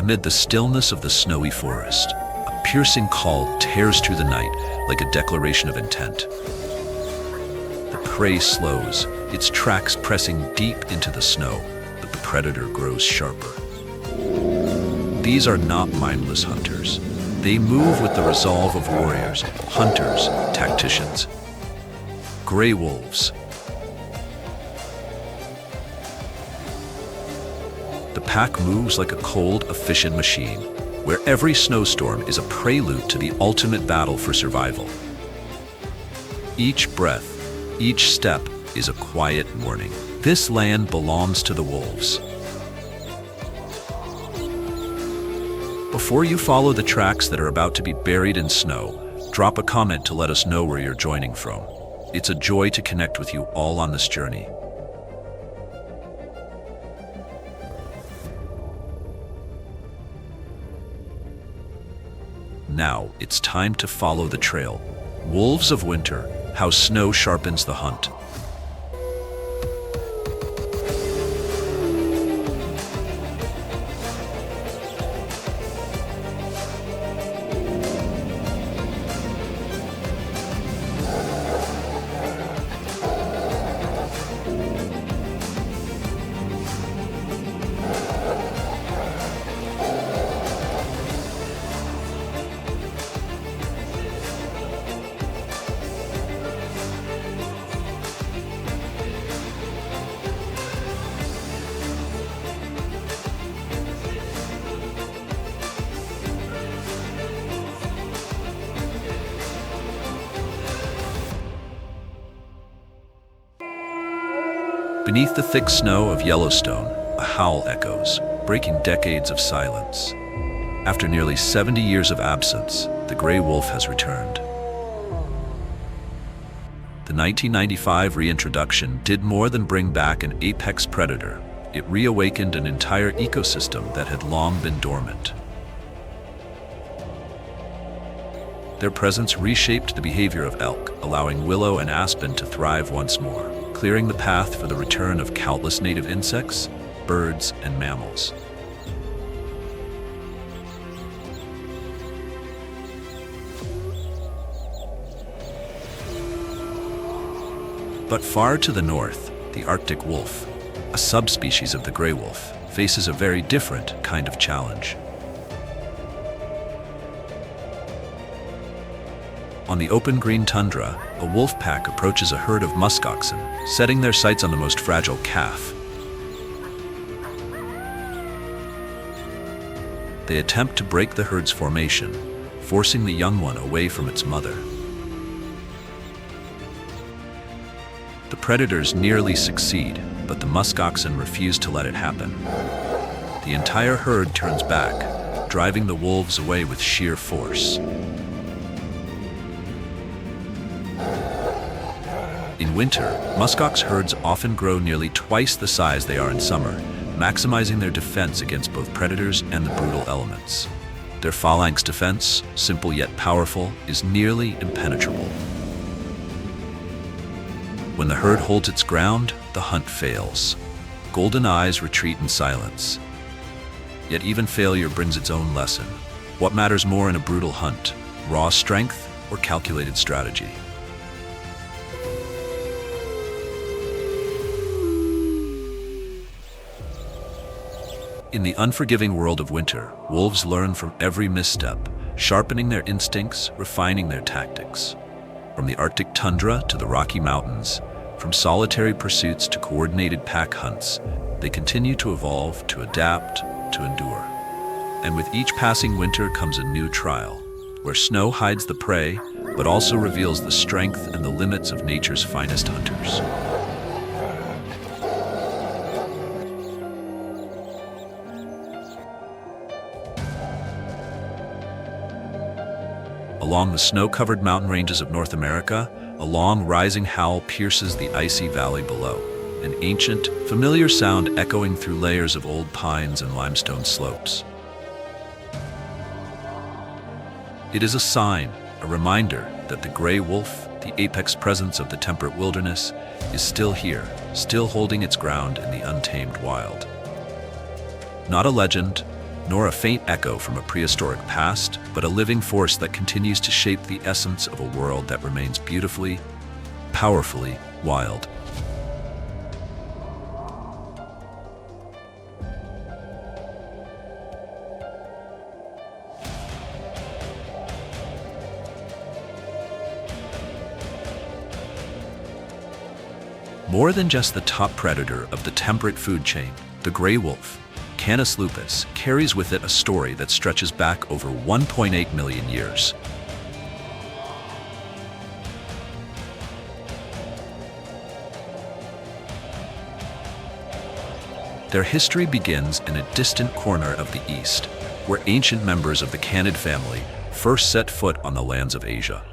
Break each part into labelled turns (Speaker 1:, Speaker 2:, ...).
Speaker 1: Amid the stillness of the snowy forest, a piercing call tears through the night like a declaration of intent. The prey slows, its tracks pressing deep into the snow, but the predator grows sharper. These are not mindless hunters. They move with the resolve of warriors, hunters, tacticians. Gray wolves. The pack moves like a cold, efficient machine, where every snowstorm is a prelude to the ultimate battle for survival. Each breath, each step is a quiet warning. This land belongs to the wolves. Before you follow the tracks that are about to be buried in snow, drop a comment to let us know where you're joining from. It's a joy to connect with you all on this journey. Now, it's time to follow the trail. Wolves of winter, how snow sharpens the hunt. Beneath the thick snow of Yellowstone, a howl echoes, breaking decades of silence. After nearly 70 years of absence, the gray wolf has returned. The 1995 reintroduction did more than bring back an apex predator. It reawakened an entire ecosystem that had long been dormant. Their presence reshaped the behavior of elk, allowing willow and aspen to thrive once more, clearing the path for the return of countless native insects, birds, and mammals. But far to the north, the Arctic wolf, a subspecies of the gray wolf, faces a very different kind of challenge. On the open green tundra, a wolf pack approaches a herd of muskoxen, setting their sights on the most fragile calf. They attempt to break the herd's formation, forcing the young one away from its mother. The predators nearly succeed, but the muskoxen refuse to let it happen. The entire herd turns back, driving the wolves away with sheer force. In winter, muskox herds often grow nearly twice the size they are in summer, maximizing their defense against both predators and the brutal elements. Their phalanx defense, simple yet powerful, is nearly impenetrable. When the herd holds its ground, the hunt fails. Golden eyes retreat in silence. Yet even failure brings its own lesson. What matters more in a brutal hunt, raw strength or calculated strategy? In the unforgiving world of winter, wolves learn from every misstep, sharpening their instincts, refining their tactics. From the Arctic tundra to the Rocky Mountains, from solitary pursuits to coordinated pack hunts, they continue to evolve, to adapt, to endure. And with each passing winter comes a new trial, where snow hides the prey, but also reveals the strength and the limits of nature's finest hunters. Along the snow-covered mountain ranges of North America, a long rising howl pierces the icy valley below, an ancient, familiar sound echoing through layers of old pines and limestone slopes. It is a sign, a reminder that the gray wolf, the apex presence of the temperate wilderness, is still here, still holding its ground in the untamed wild. Not a legend, nor a faint echo from a prehistoric past, but a living force that continues to shape the essence of a world that remains beautifully, powerfully wild. More than just the top predator of the temperate food chain, the gray wolf, Canis lupus, carries with it a story that stretches back over 1.8 million years. Their history begins in a distant corner of the East, where ancient members of the Canid family first set foot on the lands of Asia.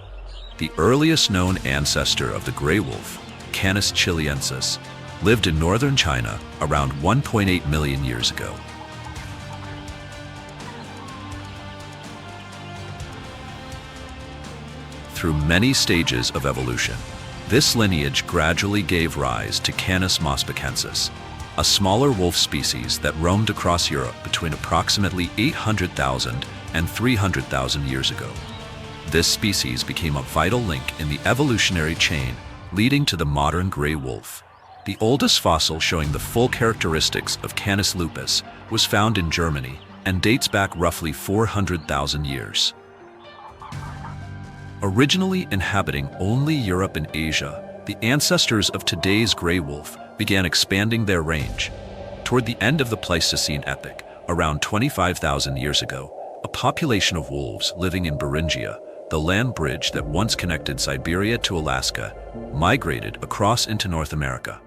Speaker 1: The earliest known ancestor of the gray wolf, Canis chiliensis, lived in northern China around 1.8 million years ago. Through many stages of evolution, this lineage gradually gave rise to Canis mospicensis, a smaller wolf species that roamed across Europe between approximately 800,000 and 300,000 years ago. This species became a vital link in the evolutionary chain leading to the modern gray wolf. The oldest fossil showing the full characteristics of Canis lupus was found in Germany and dates back roughly 400,000 years. Originally inhabiting only Europe and Asia, the ancestors of today's gray wolf began expanding their range. Toward the end of the Pleistocene epoch, around 25,000 years ago, a population of wolves living in Beringia, the land bridge that once connected Siberia to Alaska, migrated across into North America.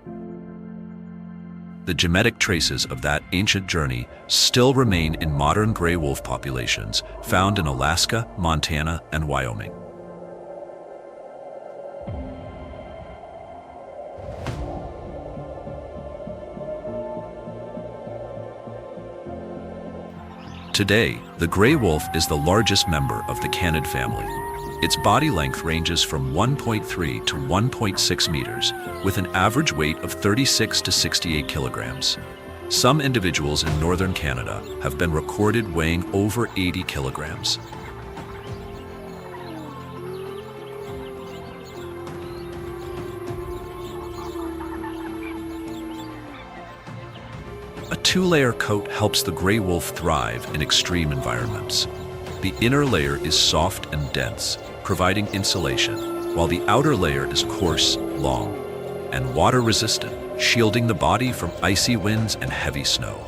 Speaker 1: The genetic traces of that ancient journey still remain in modern gray wolf populations found in Alaska, Montana, and Wyoming. Today, the gray wolf is the largest member of the Canid family. Its body length ranges from 1.3 to 1.6 meters, with an average weight of 36 to 68 kilograms. Some individuals in northern Canada have been recorded weighing over 80 kilograms. A two-layer coat helps the gray wolf thrive in extreme environments. The inner layer is soft and dense, providing insulation, while the outer layer is coarse, long, and water-resistant, shielding the body from icy winds and heavy snow.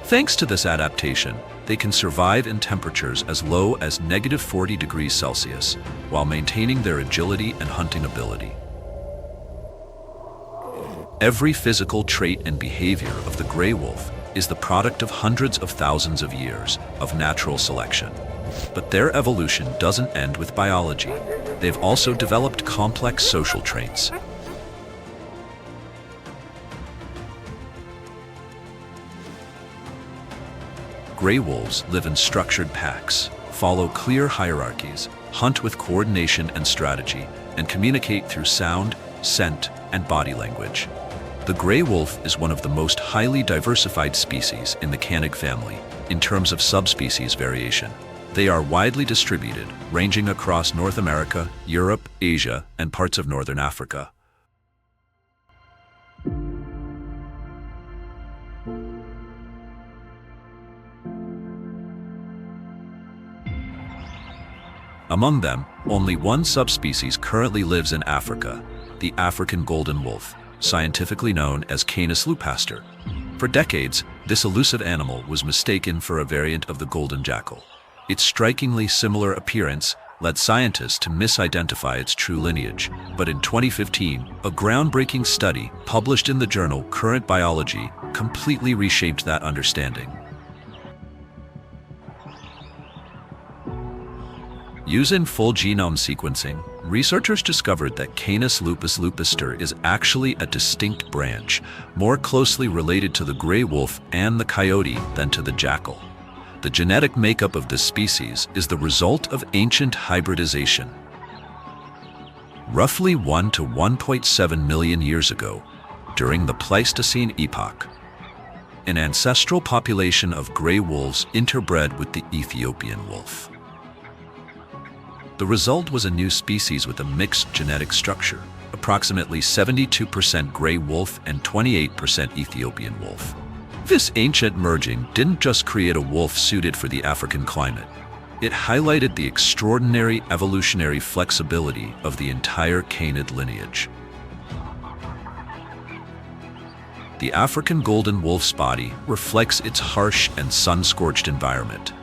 Speaker 1: Thanks to this adaptation, they can survive in temperatures as low as -40 degrees Celsius, while maintaining their agility and hunting ability. Every physical trait and behavior of the gray wolf is the product of hundreds of thousands of years of natural selection. But their evolution doesn't end with biology. They've also developed complex social traits. Gray wolves live in structured packs, follow clear hierarchies, hunt with coordination and strategy, and communicate through sound, scent, and body language. The gray wolf is one of the most highly diversified species in the Canid family in terms of subspecies variation. They are widely distributed, ranging across North America, Europe, Asia, and parts of northern Africa. Among them, only one subspecies currently lives in Africa, the African golden wolf, scientifically known as Canis lupaster. For decades, this elusive animal was mistaken for a variant of the golden jackal. Its strikingly similar appearance led scientists to misidentify its true lineage, but in 2015, a groundbreaking study published in the journal Current Biology completely reshaped that understanding. Using full genome sequencing, researchers discovered that Canis lupus lupaster is actually a distinct branch, more closely related to the gray wolf and the coyote than to the jackal. The genetic makeup of this species is the result of ancient hybridization. Roughly 1 to 1.7 million years ago, during the Pleistocene epoch, an ancestral population of gray wolves interbred with the Ethiopian wolf. The result was a new species with a mixed genetic structure, approximately 72% gray wolf and 28% Ethiopian wolf. This ancient merging didn't just create a wolf suited for the African climate. It highlighted the extraordinary evolutionary flexibility of the entire canid lineage. The African golden wolf's body reflects its harsh and sun-scorched environment.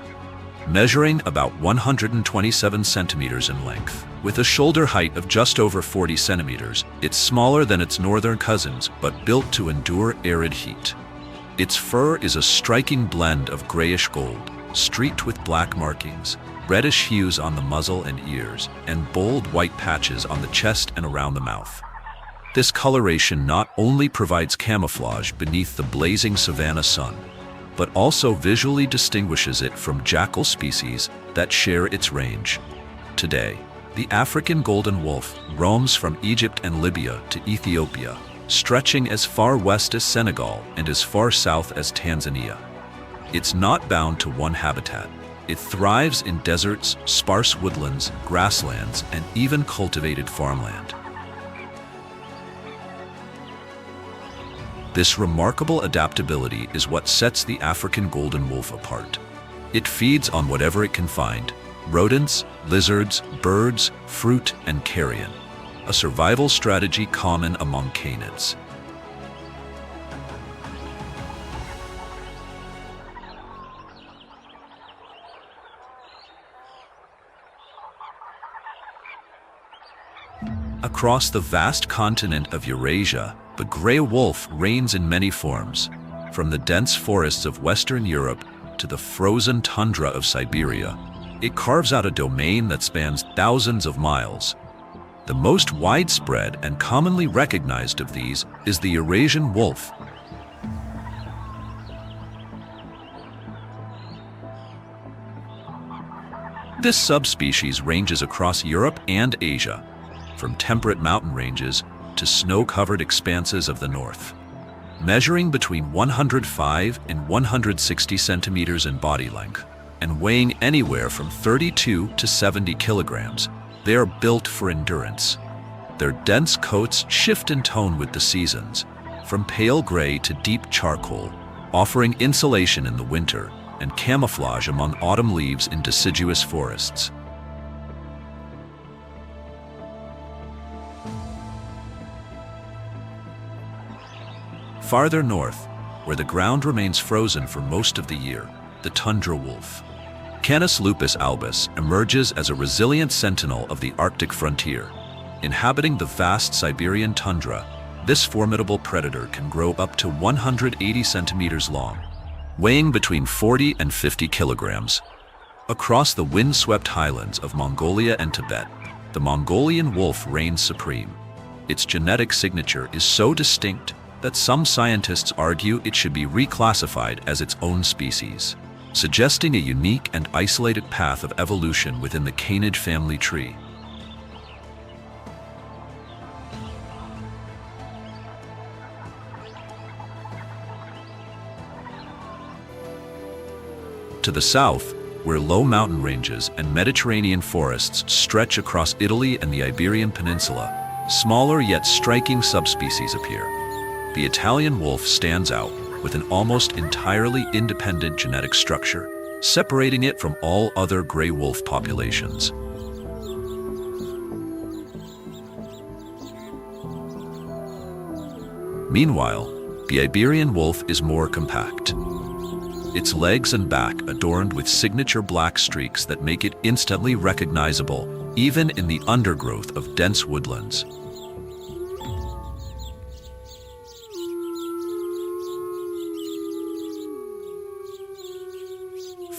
Speaker 1: Measuring about 127 centimeters in length, with a shoulder height of just over 40 centimeters, it's smaller than its northern cousins but built to endure arid heat. Its fur is a striking blend of grayish gold, streaked with black markings, reddish hues on the muzzle and ears, and bold white patches on the chest and around the mouth. This coloration not only provides camouflage beneath the blazing savanna sun, but also visually distinguishes it from jackal species that share its range. Today, the African golden wolf roams from Egypt and Libya to Ethiopia, stretching as far west as Senegal and as far south as Tanzania. It's not bound to one habitat. It thrives in deserts, sparse woodlands, grasslands, and even cultivated farmland. This remarkable adaptability is what sets the African golden wolf apart. It feeds on whatever it can find: rodents, lizards, birds, fruit, and carrion, a survival strategy common among canids. Across the vast continent of Eurasia, the gray wolf reigns in many forms, from the dense forests of Western Europe to the frozen tundra of Siberia. It carves out a domain that spans thousands of miles. The most widespread and commonly recognized of these is the Eurasian wolf. This subspecies ranges across Europe and Asia, from temperate mountain ranges to snow-covered expanses of the north. Measuring between 105 and 160 centimeters in body length and weighing anywhere from 32 to 70 kilograms, they are built for endurance. Their dense coats shift in tone with the seasons, from pale gray to deep charcoal, offering insulation in the winter and camouflage among autumn leaves in deciduous forests. Farther north, where the ground remains frozen for most of the year, the tundra wolf, Canis lupus albus, emerges as a resilient sentinel of the Arctic frontier. Inhabiting the vast Siberian tundra, this formidable predator can grow up to 180 centimeters long, weighing between 40 and 50 kilograms. Across the wind-swept highlands of Mongolia and Tibet, the Mongolian wolf reigns supreme. Its genetic signature is so distinct that some scientists argue it should be reclassified as its own species, suggesting a unique and isolated path of evolution within the canid family tree. To the south, where low mountain ranges and Mediterranean forests stretch across Italy and the Iberian Peninsula, smaller yet striking subspecies appear. The Italian wolf stands out with an almost entirely independent genetic structure, separating it from all other gray wolf populations. Meanwhile, the Iberian wolf is more compact. Its legs and back adorned with signature black streaks that make it instantly recognizable, even in the undergrowth of dense woodlands.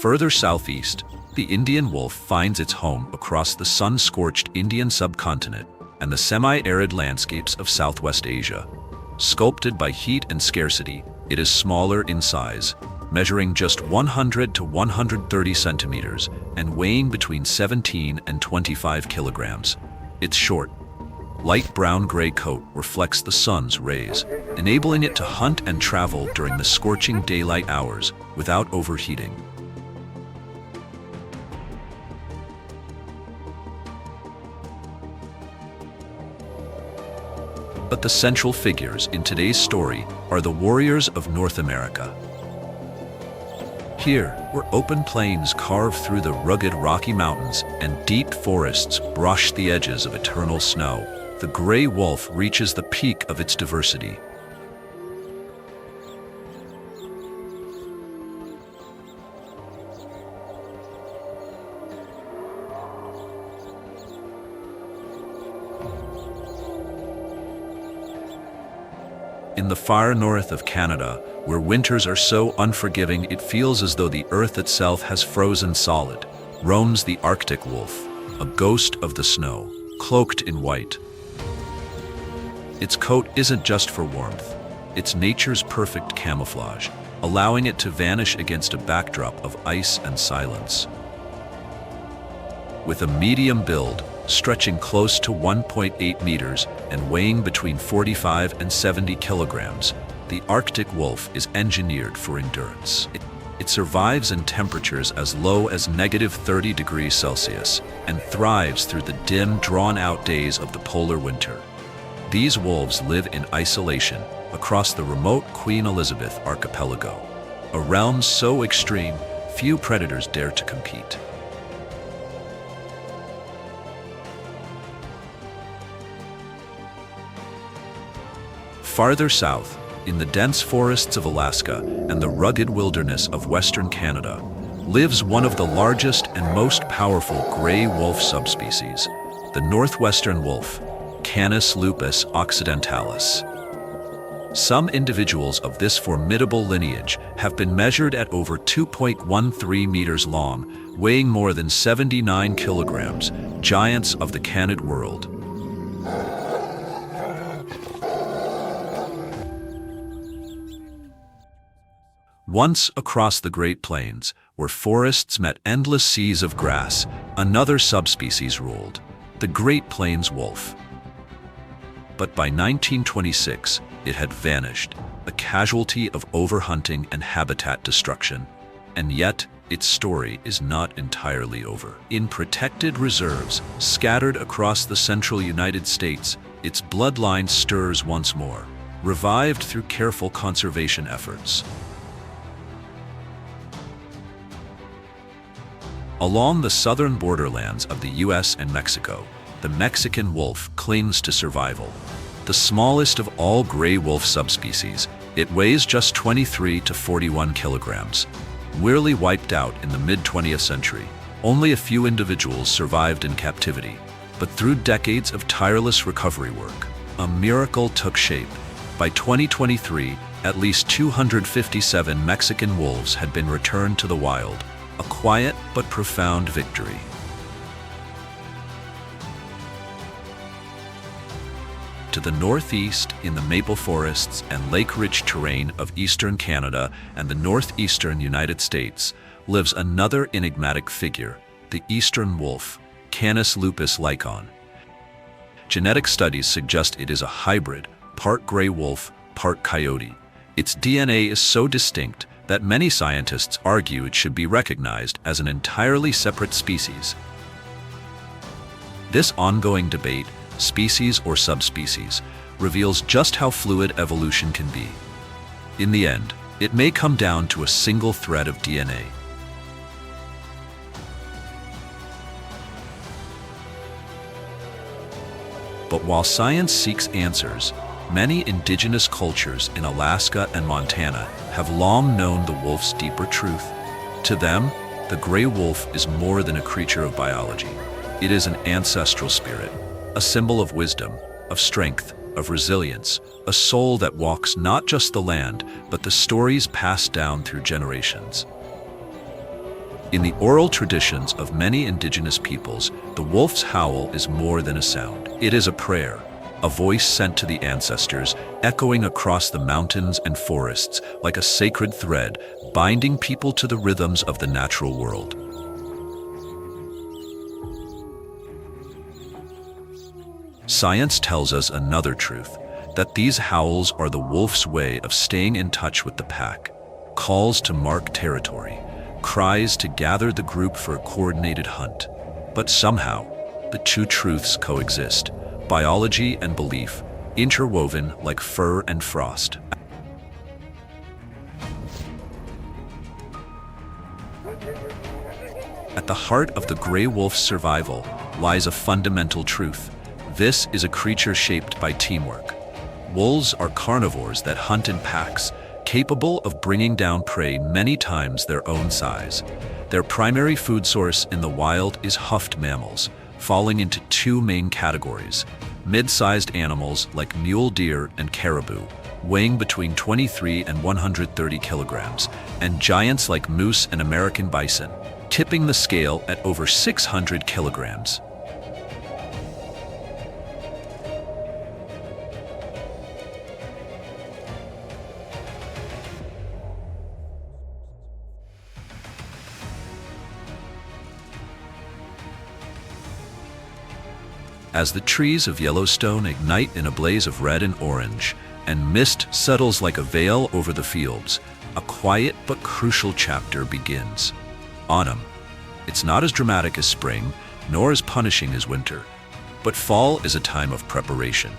Speaker 1: Further southeast, the Indian wolf finds its home across the sun-scorched Indian subcontinent and the semi-arid landscapes of Southwest Asia. Sculpted by heat and scarcity, it is smaller in size, measuring just 100 to 130 centimeters and weighing between 17 and 25 kilograms. It's short, light brown-gray coat reflects the sun's rays, enabling it to hunt and travel during the scorching daylight hours without overheating. But the central figures in today's story are the warriors of North America. Here, where open plains carve through the rugged Rocky Mountains and deep forests brush the edges of eternal snow, the gray wolf reaches the peak of its diversity. In the far north of Canada, where winters are so unforgiving it feels as though the earth itself has frozen solid, roams the Arctic wolf, a ghost of the snow, cloaked in white. Its coat isn't just for warmth, it's nature's perfect camouflage, allowing it to vanish against a backdrop of ice and silence. With a medium build, stretching close to 1.8 meters and weighing between 45 and 70 kilograms, the Arctic wolf is engineered for endurance. It survives in temperatures as low as -30 degrees Celsius and thrives through the dim, drawn-out days of the polar winter. These wolves live in isolation across the remote Queen Elizabeth archipelago, a realm so extreme few predators dare to compete. Farther south, in the dense forests of Alaska and the rugged wilderness of Western Canada, lives one of the largest and most powerful gray wolf subspecies, the northwestern wolf, Canis lupus occidentalis. Some individuals of this formidable lineage have been measured at over 2.13 meters long, weighing more than 79 kilograms, giants of the canid world. Once across the Great Plains, where forests met endless seas of grass, another subspecies ruled, the Great Plains wolf. But by 1926, it had vanished, a casualty of overhunting and habitat destruction. And yet, its story is not entirely over. In protected reserves scattered across the central United States, its bloodline stirs once more, revived through careful conservation efforts. Along the southern borderlands of the US and Mexico, the Mexican wolf clings to survival. The smallest of all gray wolf subspecies, it weighs just 23 to 41 kilograms. Nearly wiped out in the mid-20th century, only a few individuals survived in captivity. But through decades of tireless recovery work, a miracle took shape. By 2023, at least 257 Mexican wolves had been returned to the wild, a quiet but profound victory. To the northeast, in the maple forests and lake-rich terrain of eastern Canada and the northeastern United States, lives another enigmatic figure, the eastern wolf, Canis lupus lycaon. Genetic studies suggest it is a hybrid, part gray wolf, part coyote. Its DNA is so distinct that many scientists argue it should be recognized as an entirely separate species. This ongoing debate, species or subspecies, reveals just how fluid evolution can be. In the end, it may come down to a single thread of DNA. But while science seeks answers, many indigenous cultures in Alaska and Montana have long known the wolf's deeper truth. To them, the gray wolf is more than a creature of biology. It is an ancestral spirit, a symbol of wisdom, of strength, of resilience, a soul that walks not just the land, but the stories passed down through generations. In the oral traditions of many indigenous peoples, the wolf's howl is more than a sound. It is a prayer, a voice sent to the ancestors, echoing across the mountains and forests like a sacred thread, binding people to the rhythms of the natural world. Science tells us another truth, that these howls are the wolf's way of staying in touch with the pack, calls to mark territory, cries to gather the group for a coordinated hunt. But somehow, the two truths coexist, biology and belief, interwoven like fur and frost. At the heart of the gray wolf's survival lies a fundamental truth. This is a creature shaped by teamwork. Wolves are carnivores that hunt in packs, capable of bringing down prey many times their own size. Their primary food source in the wild is hoofed mammals, falling into two main categories: mid-sized animals like mule deer and caribou, weighing between 23 and 130 kilograms, and giants like moose and American bison, tipping the scale at over 600 kilograms. As the trees of Yellowstone ignite in a blaze of red and orange, and mist settles like a veil over the fields, a quiet but crucial chapter begins. Autumn. It's not as dramatic as spring, nor as punishing as winter, but fall is a time of preparation,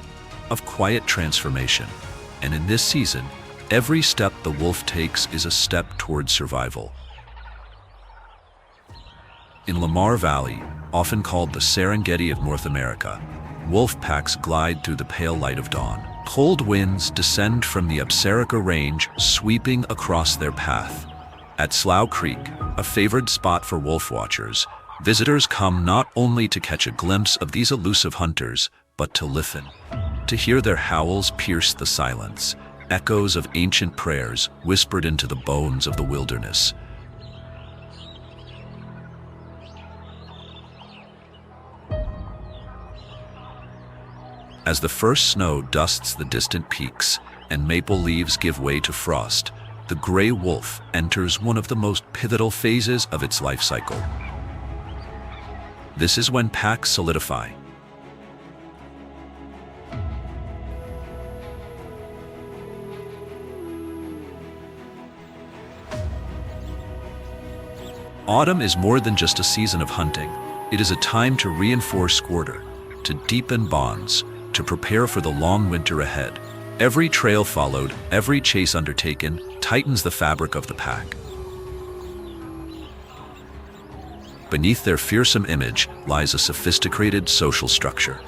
Speaker 1: of quiet transformation, and in this season, every step the wolf takes is a step toward survival. In Lamar Valley, often called the Serengeti of North America, wolf packs glide through the pale light of dawn. Cold winds descend from the Absarica Range, sweeping across their path. At Slough Creek, a favored spot for wolf watchers, visitors come not only to catch a glimpse of these elusive hunters, but to listen, to hear their howls pierce the silence, echoes of ancient prayers whispered into the bones of the wilderness. As the first snow dusts the distant peaks and maple leaves give way to frost, the gray wolf enters one of the most pivotal phases of its life cycle. This is when packs solidify. Autumn is more than just a season of hunting. It is a time to reinforce order, to deepen bonds, to prepare for the long winter ahead. Every trail followed, every chase undertaken, tightens the fabric of the pack. Beneath their fearsome image lies a sophisticated social structure.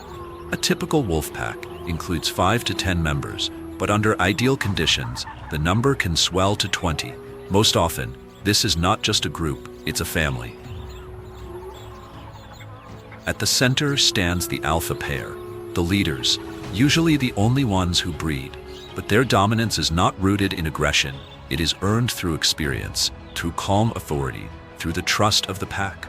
Speaker 1: A typical wolf pack includes 5 to 10 members, but under ideal conditions, the number can swell to 20. Most often, this is not just a group, it's a family. At the center stands the alpha pair, the leaders, usually the only ones who breed, but their dominance is not rooted in aggression. It is earned through experience, through calm authority, through the trust of the pack.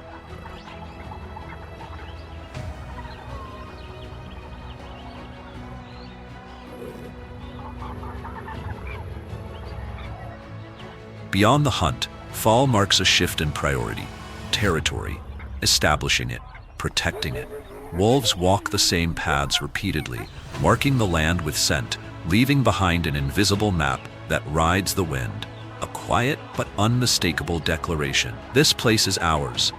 Speaker 1: Beyond the hunt, fall marks a shift in priority, territory, establishing it, protecting it. Wolves walk the same paths repeatedly, marking the land with scent, leaving behind an invisible map that rides the wind, a quiet but unmistakable declaration. This place is ours.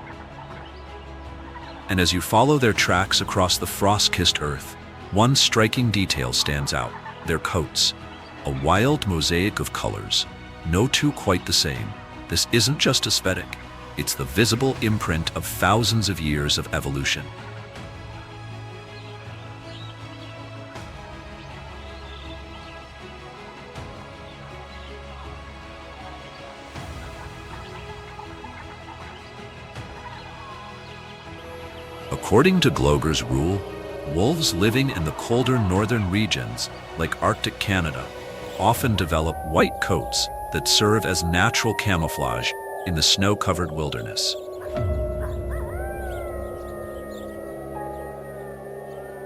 Speaker 1: And as you follow their tracks across the frost-kissed earth, one striking detail stands out: their coats. A wild mosaic of colors, no two quite the same. This isn't just aesthetic, it's the visible imprint of thousands of years of evolution. According to Gloger's rule, wolves living in the colder northern regions, like Arctic Canada, often develop white coats that serve as natural camouflage in the snow-covered wilderness.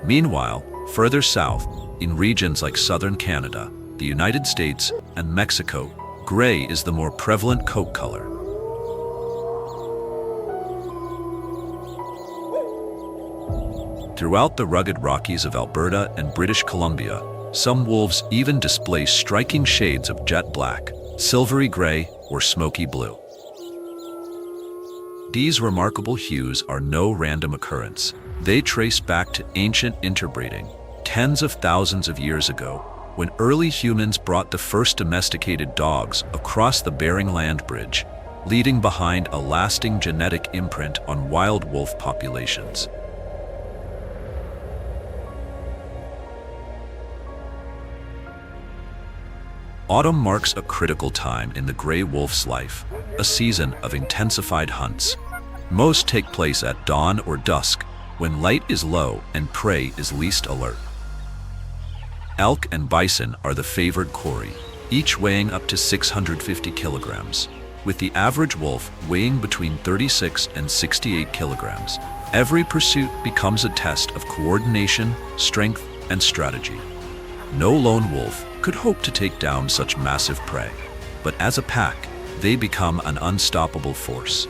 Speaker 1: Meanwhile, further south, in regions like southern Canada, the United States, and Mexico, gray is the more prevalent coat color. Throughout the rugged Rockies of Alberta and British Columbia, some wolves even display striking shades of jet black, silvery gray, or smoky blue. These remarkable hues are no random occurrence. They trace back to ancient interbreeding, tens of thousands of years ago, when early humans brought the first domesticated dogs across the Bering Land Bridge, leaving behind a lasting genetic imprint on wild wolf populations. Autumn marks a critical time in the gray wolf's life, a season of intensified hunts. Most take place at dawn or dusk, when light is low and prey is least alert. Elk and bison are the favored quarry, each weighing up to 650 kilograms, with the average wolf weighing between 36 and 68 kilograms. Every pursuit becomes a test of coordination, strength, and strategy. No lone wolf could hope to take down such massive prey, but as a pack, they become an unstoppable force.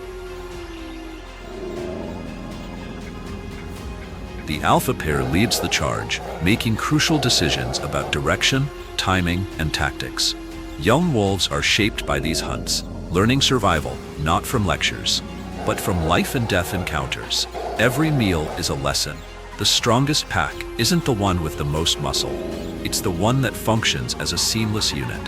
Speaker 1: The alpha pair leads the charge, making crucial decisions about direction, timing, and tactics. Young wolves are shaped by these hunts, learning survival not from lectures, but from life and death encounters. Every meal is a lesson. The strongest pack isn't the one with the most muscle. It's the one that functions as a seamless unit.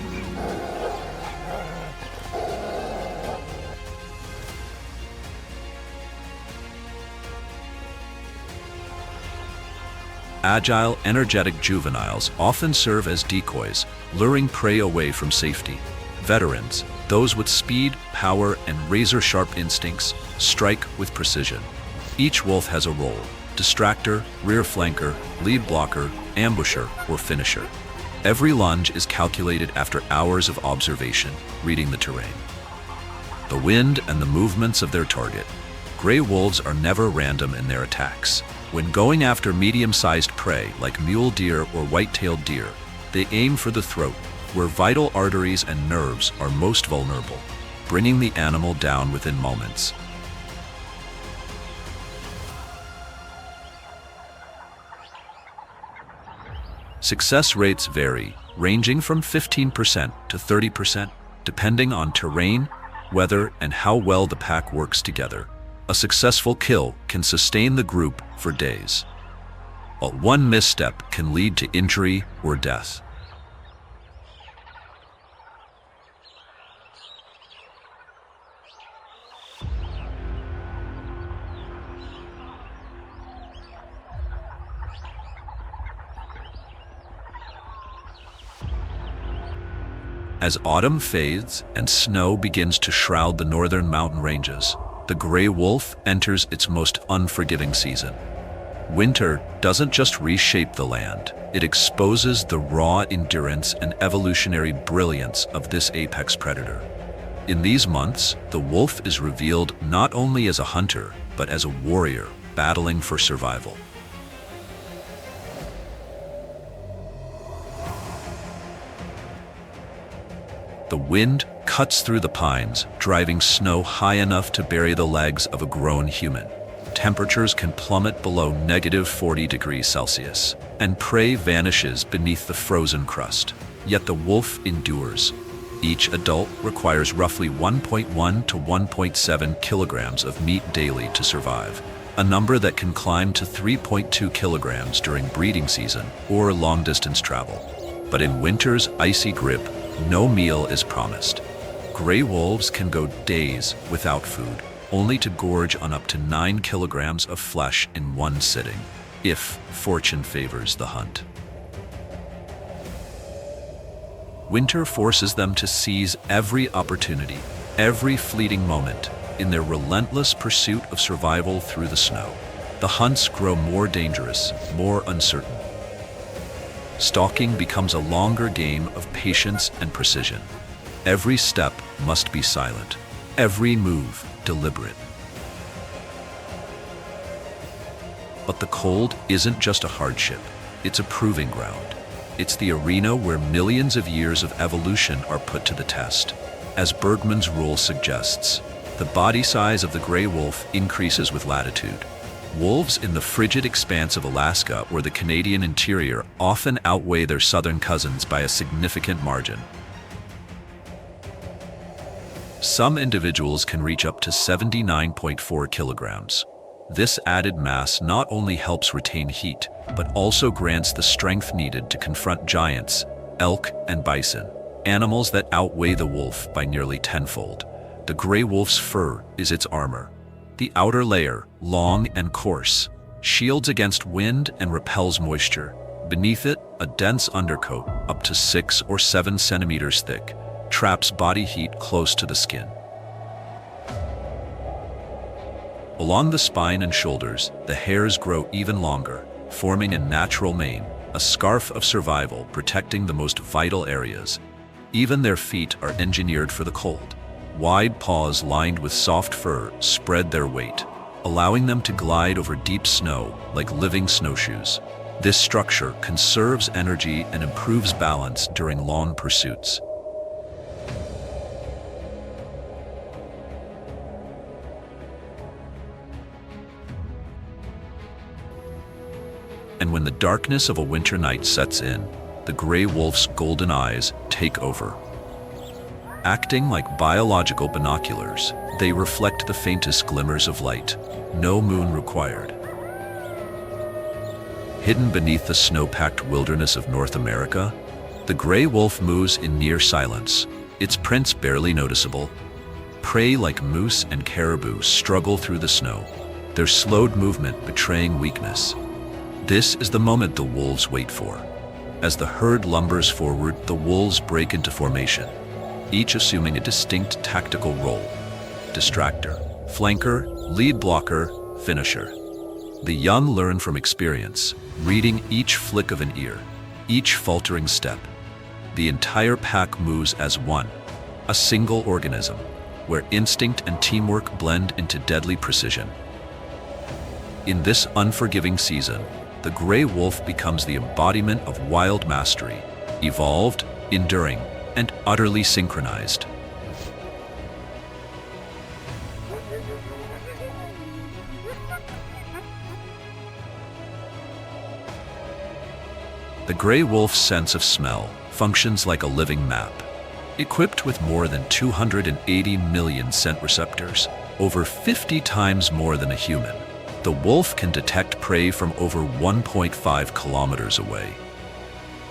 Speaker 1: Agile, energetic juveniles often serve as decoys, luring prey away from safety. Veterans, those with speed, power, and razor-sharp instincts, strike with precision. Each wolf has a role: distractor, rear flanker, lead blocker, ambusher, or finisher. Every lunge is calculated after hours of observation, reading the terrain, the wind, and the movements of their target. Gray wolves are never random in their attacks. When going after medium-sized prey like mule deer or white-tailed deer, they aim for the throat, where vital arteries and nerves are most vulnerable, bringing the animal down within moments. Success rates vary, ranging from 15% to 30%, depending on terrain, weather, and how well the pack works together. A successful kill can sustain the group for days, while one misstep can lead to injury or death. As autumn fades and snow begins to shroud the northern mountain ranges, the gray wolf enters its most unforgiving season. Winter doesn't just reshape the land, it exposes the raw endurance and evolutionary brilliance of this apex predator. In these months, the wolf is revealed not only as a hunter, but as a warrior battling for survival. The wind cuts through the pines, driving snow high enough to bury the legs of a grown human. Temperatures can plummet below -40 degrees Celsius, and prey vanishes beneath the frozen crust. Yet the wolf endures. Each adult requires roughly 1.1 to 1.7 kilograms of meat daily to survive, a number that can climb to 3.2 kilograms during breeding season or long-distance travel. But in winter's icy grip, no meal is promised. Gray wolves can go days without food, only to gorge on up to 9 kilograms of flesh in one sitting, if fortune favors the hunt. Winter forces them to seize every opportunity, every fleeting moment, in their relentless pursuit of survival through the snow. The hunts grow more dangerous, more uncertain. Stalking becomes a longer game of patience and precision. Every step must be silent, every move deliberate. But the cold isn't just a hardship, it's a proving ground. It's the arena where millions of years of evolution are put to the test. As Bergman's rule suggests, the body size of the gray wolf increases with latitude. Wolves in the frigid expanse of Alaska or the Canadian interior often outweigh their southern cousins by a significant margin. Some individuals can reach up to 79.4 kilograms. This added mass not only helps retain heat, but also grants the strength needed to confront giants, elk, and bison, animals that outweigh the wolf by nearly tenfold. The gray wolf's fur is its armor. The outer layer, long and coarse, shields against wind and repels moisture. Beneath it, a dense undercoat, up to 6 or 7 centimeters thick, traps body heat close to the skin. Along the spine and shoulders, the hairs grow even longer, forming a natural mane, a scarf of survival protecting the most vital areas. Even their feet are engineered for the cold. Wide paws lined with soft fur spread their weight, allowing them to glide over deep snow like living snowshoes. This structure conserves energy and improves balance during long pursuits. And when the darkness of a winter night sets in, the gray wolf's golden eyes take over. Acting like biological binoculars, they reflect the faintest glimmers of light, no moon required. Hidden beneath the snow-packed wilderness of North America, the gray wolf moves in near silence, its prints barely noticeable. Prey like moose and caribou struggle through the snow, their slowed movement betraying weakness. This is the moment the wolves wait for. As the herd lumbers forward, the wolves break into formation, each assuming a distinct tactical role: distractor, flanker, lead blocker, finisher. The young learn from experience, reading each flick of an ear, each faltering step. The entire pack moves as one, a single organism, where instinct and teamwork blend into deadly precision. In this unforgiving season, the gray wolf becomes the embodiment of wild mastery, evolved, enduring, and utterly synchronized. The gray wolf's sense of smell functions like a living map. Equipped with more than 280 million scent receptors, over 50 times more than a human, the wolf can detect prey from over 1.5 kilometers away.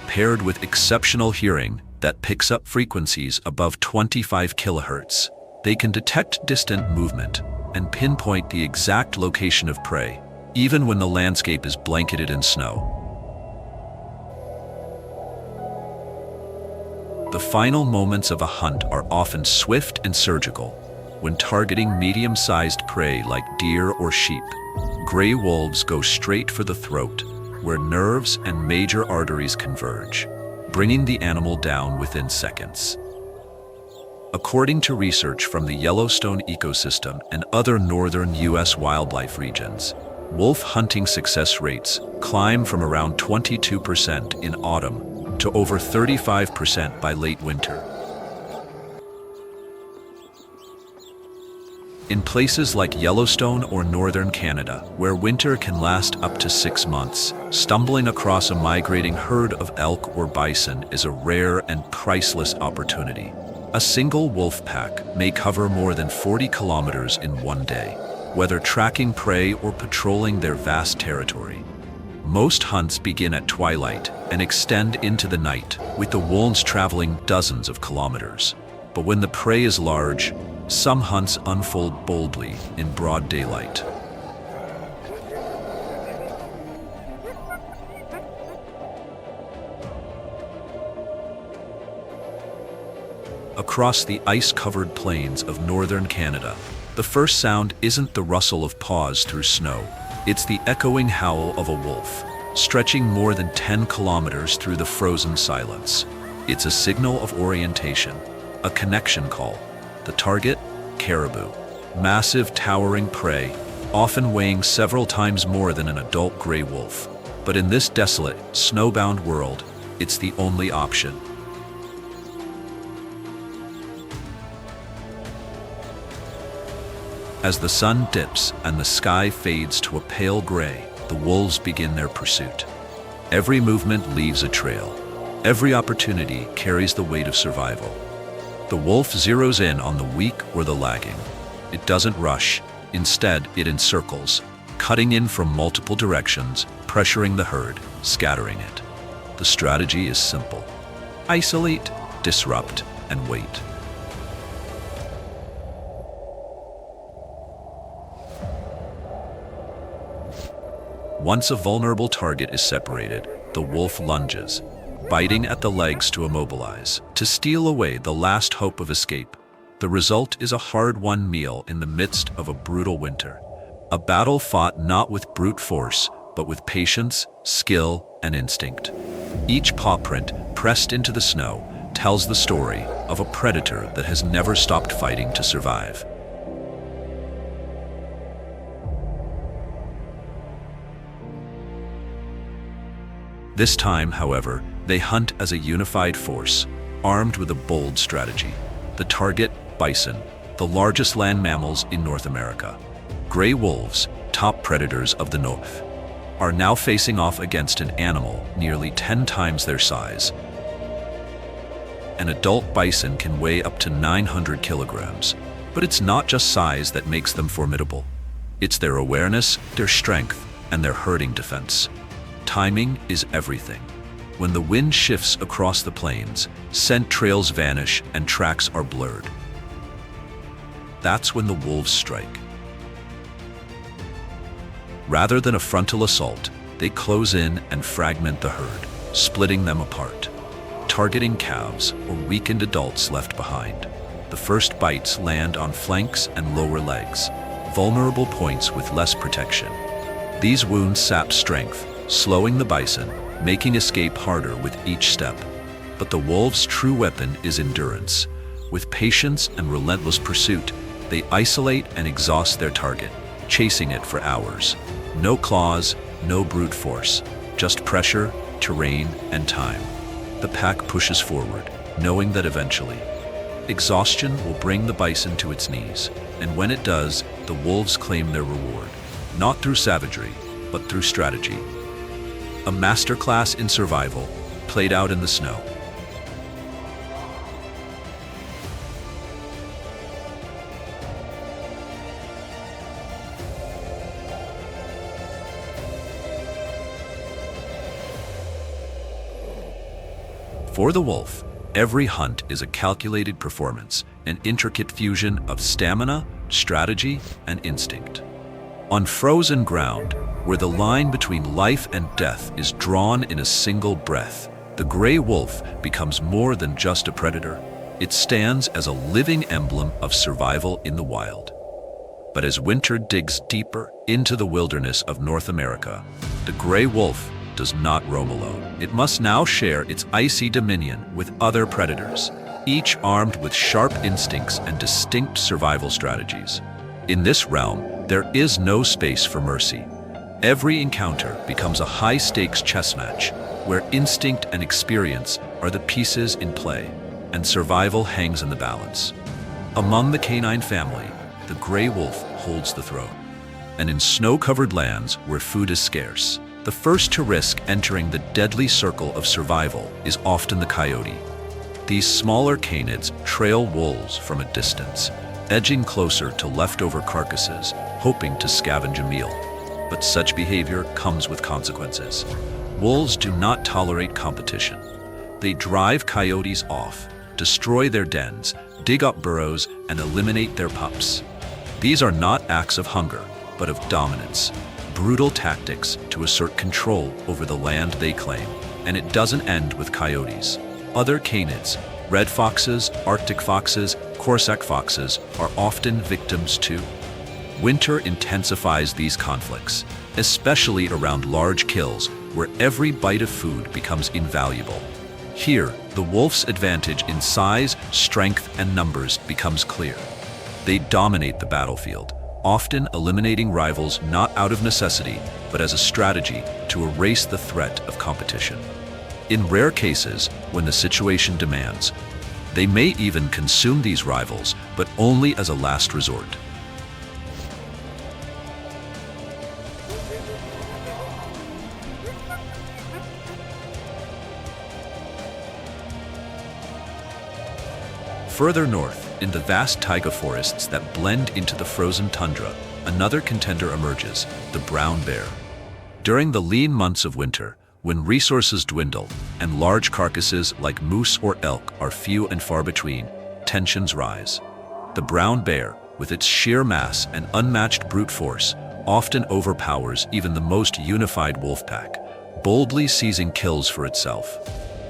Speaker 1: Paired with exceptional hearing that picks up frequencies above 25 kilohertz, they can detect distant movement and pinpoint the exact location of prey, even when the landscape is blanketed in snow. The final moments of a hunt are often swift and surgical. When targeting medium-sized prey like deer or sheep, gray wolves go straight for the throat, where nerves and major arteries converge, bringing the animal down within seconds. According to research from the Yellowstone ecosystem and other northern U.S. wildlife regions, wolf hunting success rates climb from around 22% in autumn to over 35% by late winter. In places like Yellowstone or northern Canada, where winter can last up to 6 months, stumbling across a migrating herd of elk or bison is a rare and priceless opportunity. A single wolf pack may cover more than 40 kilometers in one day, whether tracking prey or patrolling their vast territory. Most hunts begin at twilight and extend into the night, with the wolves traveling dozens of kilometers. But when the prey is large, some hunts unfold boldly in broad daylight. Across the ice-covered plains of northern Canada, the first sound isn't the rustle of paws through snow. It's the echoing howl of a wolf, stretching more than 10 kilometers through the frozen silence. It's a signal of orientation, a connection call. The target? Caribou. Massive, towering prey, often weighing several times more than an adult gray wolf. But in this desolate, snowbound world, it's the only option. As the sun dips and the sky fades to a pale gray, the wolves begin their pursuit. Every movement leaves a trail. Every opportunity carries the weight of survival. The wolf zeroes in on the weak or the lagging. It doesn't rush. Instead, it encircles, cutting in from multiple directions, pressuring the herd, scattering it. The strategy is simple: isolate, disrupt, and wait. Once a vulnerable target is separated, the wolf lunges, biting at the legs to immobilize, to steal away the last hope of escape. The result is a hard-won meal in the midst of a brutal winter. A battle fought not with brute force, but with patience, skill, and instinct. Each paw print pressed into the snow tells the story of a predator that has never stopped fighting to survive. This time, however, they hunt as a unified force, armed with a bold strategy. The target, bison, the largest land mammals in North America. Gray wolves, top predators of the north, are now facing off against an animal nearly 10 times their size. An adult bison can weigh up to 900 kilograms, but it's not just size that makes them formidable. It's their awareness, their strength, and their herding defense. Timing is everything. When the wind shifts across the plains, scent trails vanish and tracks are blurred. That's when the wolves strike. Rather than a frontal assault, they close in and fragment the herd, splitting them apart, targeting calves or weakened adults left behind. The first bites land on flanks and lower legs, vulnerable points with less protection. These wounds sap strength, slowing the bison, making escape harder with each step. But the wolves' true weapon is endurance. With patience and relentless pursuit, they isolate and exhaust their target, chasing it for hours. No claws, no brute force, just pressure, terrain, and time. The pack pushes forward, knowing that eventually, exhaustion will bring the bison to its knees. And when it does, the wolves claim their reward, not through savagery, but through strategy. A masterclass in survival, played out in the snow. For the wolf, every hunt is a calculated performance, an intricate fusion of stamina, strategy, and instinct. On frozen ground, where the line between life and death is drawn in a single breath, the gray wolf becomes more than just a predator. It stands as a living emblem of survival in the wild. But as winter digs deeper into the wilderness of North America, the gray wolf does not roam alone. It must now share its icy dominion with other predators, each armed with sharp instincts and distinct survival strategies. In this realm, there is no space for mercy. Every encounter becomes a high-stakes chess match, where instinct and experience are the pieces in play, and survival hangs in the balance. Among the canine family, the gray wolf holds the throne. And in snow-covered lands where food is scarce, the first to risk entering the deadly circle of survival is often the coyote. These smaller canids trail wolves from a distance, edging closer to leftover carcasses, hoping to scavenge a meal. But such behavior comes with consequences. Wolves do not tolerate competition. They drive coyotes off, destroy their dens, dig up burrows, and eliminate their pups. These are not acts of hunger, but of dominance, brutal tactics to assert control over the land they claim. And it doesn't end with coyotes. Other canids, red foxes, Arctic foxes, Corsac foxes, are often victims too. Winter intensifies these conflicts, especially around large kills where every bite of food becomes invaluable. Here, the wolf's advantage in size, strength, and numbers becomes clear. They dominate the battlefield, often eliminating rivals not out of necessity, but as a strategy to erase the threat of competition. In rare cases, when the situation demands, they may even consume these rivals, but only as a last resort. Further north, in the vast taiga forests that blend into the frozen tundra, another contender emerges, the brown bear. During the lean months of winter, when resources dwindle and large carcasses like moose or elk are few and far between, tensions rise. The brown bear, with its sheer mass and unmatched brute force, often overpowers even the most unified wolf pack, boldly seizing kills for itself.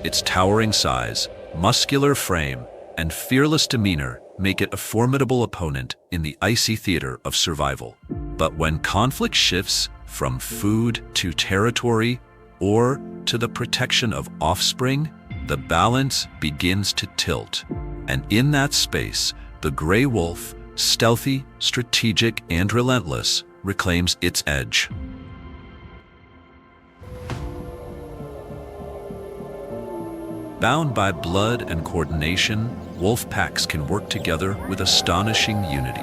Speaker 1: Its towering size, muscular frame, and fearless demeanor make it a formidable opponent in the icy theater of survival. But when conflict shifts from food to territory or to the protection of offspring, the balance begins to tilt. And in that space, the gray wolf, stealthy, strategic, and relentless, reclaims its edge. Bound by blood and coordination, wolf packs can work together with astonishing unity.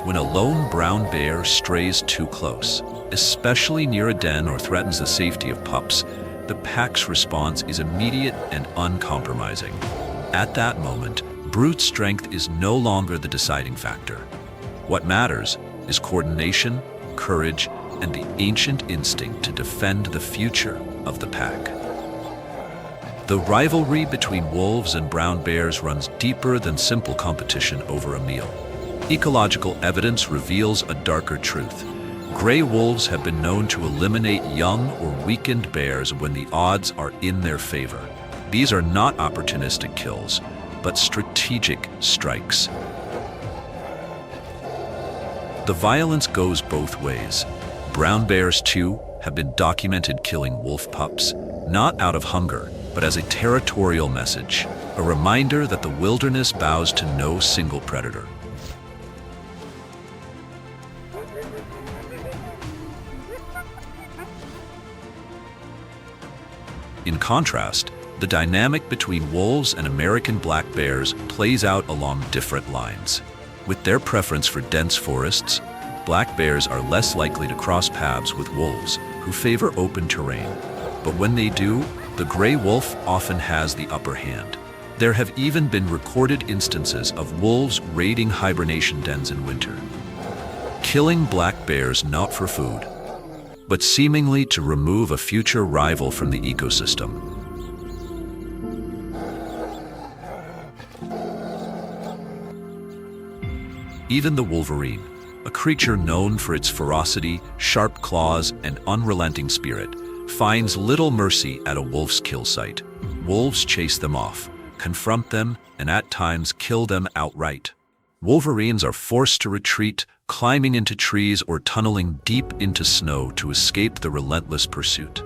Speaker 1: When a lone brown bear strays too close, especially near a den or threatens the safety of pups, the pack's response is immediate and uncompromising. At that moment, brute strength is no longer the deciding factor. What matters is coordination, courage, and the ancient instinct to defend the future of the pack. The rivalry between wolves and brown bears runs deeper than simple competition over a meal. Ecological evidence reveals a darker truth. Gray wolves have been known to eliminate young or weakened bears when the odds are in their favor. These are not opportunistic kills, but strategic strikes. The violence goes both ways. Brown bears, too, have been documented killing wolf pups, not out of hunger, but as a territorial message, a reminder that the wilderness bows to no single predator. In contrast, the dynamic between wolves and American black bears plays out along different lines. With their preference for dense forests, black bears are less likely to cross paths with wolves, who favor open terrain. But when they do, the gray wolf often has the upper hand. There have even been recorded instances of wolves raiding hibernation dens in winter, killing black bears not for food, but seemingly to remove a future rival from the ecosystem. Even the wolverine, a creature known for its ferocity, sharp claws, and unrelenting spirit, finds little mercy at a wolf's kill site. Wolves chase them off, confront them, and at times kill them outright. Wolverines are forced to retreat, climbing into trees or tunneling deep into snow to escape the relentless pursuit.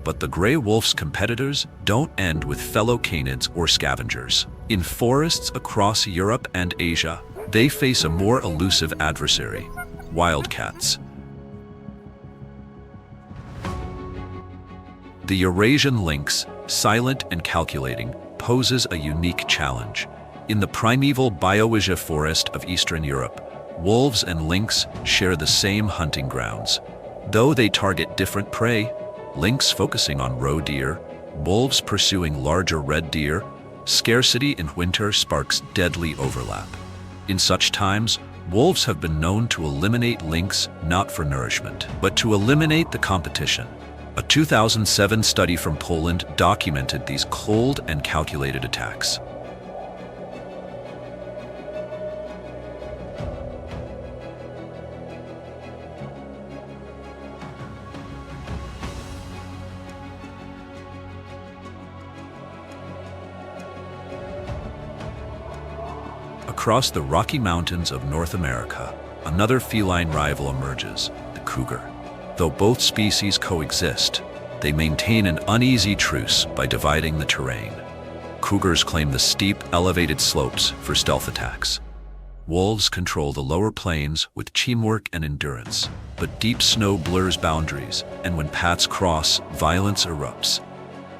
Speaker 1: But the gray wolf's competitors don't end with fellow canids or scavengers. In forests across Europe and Asia, they face a more elusive adversary: wildcats. The Eurasian lynx, silent and calculating, poses a unique challenge. In the primeval Białowieża forest of Eastern Europe, wolves and lynx share the same hunting grounds. Though they target different prey, lynx focusing on roe deer, wolves pursuing larger red deer, scarcity in winter sparks deadly overlap. In such times, wolves have been known to eliminate lynx not for nourishment, but to eliminate the competition. A 2007 study from Poland documented these cold and calculated attacks. Across the Rocky Mountains of North America, another feline rival emerges, the cougar. Though both species coexist, they maintain an uneasy truce by dividing the terrain. Cougars claim the steep, elevated slopes for stealth attacks. Wolves control the lower plains with teamwork and endurance, but deep snow blurs boundaries, and when paths cross, violence erupts.